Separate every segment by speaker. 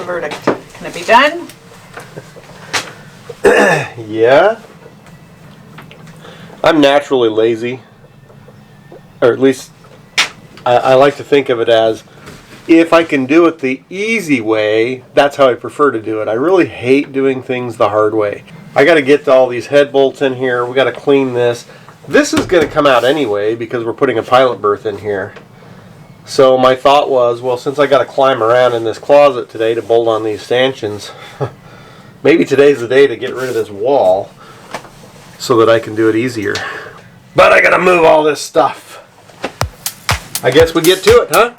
Speaker 1: the verdict? Can it be done?
Speaker 2: Yeah. I'm naturally lazy. Or at least I like to think of it as, if I can do it the easy way, that's how I prefer to do it. I really hate doing things the hard way. I got to get all these head bolts in here. We got to clean this. This is going to come out anyway because we're putting a pilot berth in here. So my thought was, well, since I got to climb around in this closet today to bolt on these stanchions, maybe today's the day to get rid of this wall so that I can do it easier. But I got to move all this stuff. I guess we get to it, huh?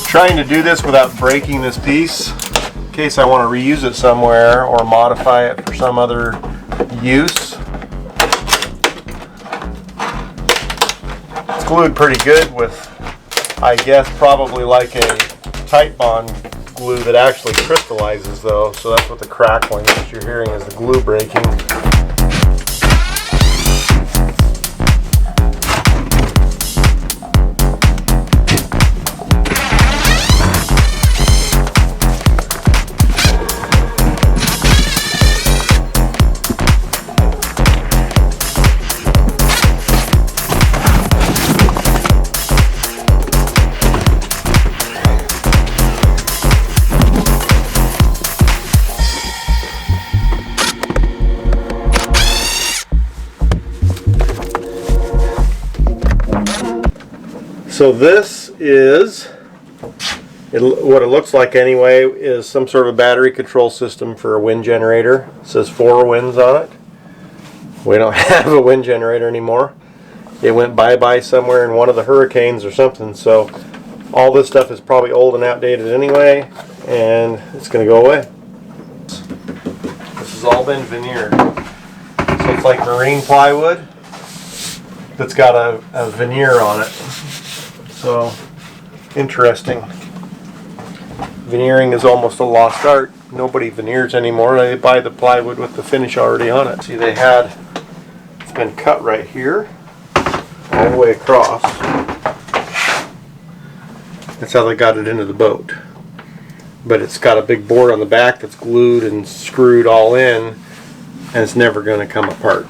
Speaker 2: Trying to do this without breaking this piece in case I want to reuse it somewhere or modify it for some other use. It's glued pretty good with, I guess, probably like a tight bond glue that actually crystallizes though, so that's what the crackling that you're hearing is the glue breaking. So this is, what it looks like anyway, is some sort of battery control system for a wind generator. It says 4 winds on it. We don't have a wind generator anymore. It went bye-bye somewhere in one of the hurricanes or something. So all this stuff is probably old and outdated anyway, and it's going to go away. This has all been veneered. So it's like marine plywood that's got a veneer on it. So, interesting. Veneering is almost a lost art. Nobody veneers anymore. They buy the plywood with the finish already on it. See, it's been cut right here, all the way across. That's how they got it into the boat. But it's got a big board on the back that's glued and screwed all in, and it's never going to come apart.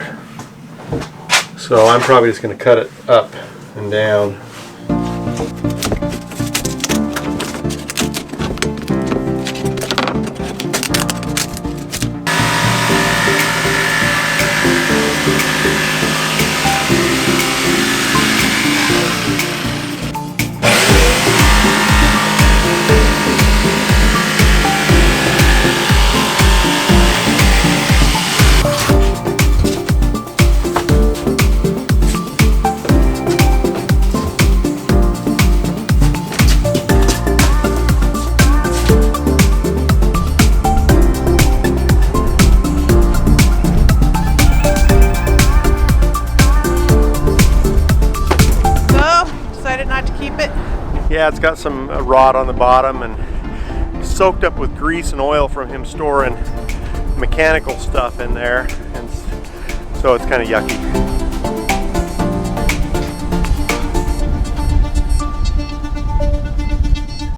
Speaker 2: So I'm probably just going to cut it up and down. Yeah, it's got some rot on the bottom and soaked up with grease and oil from him storing mechanical stuff in there, and so it's kind of yucky.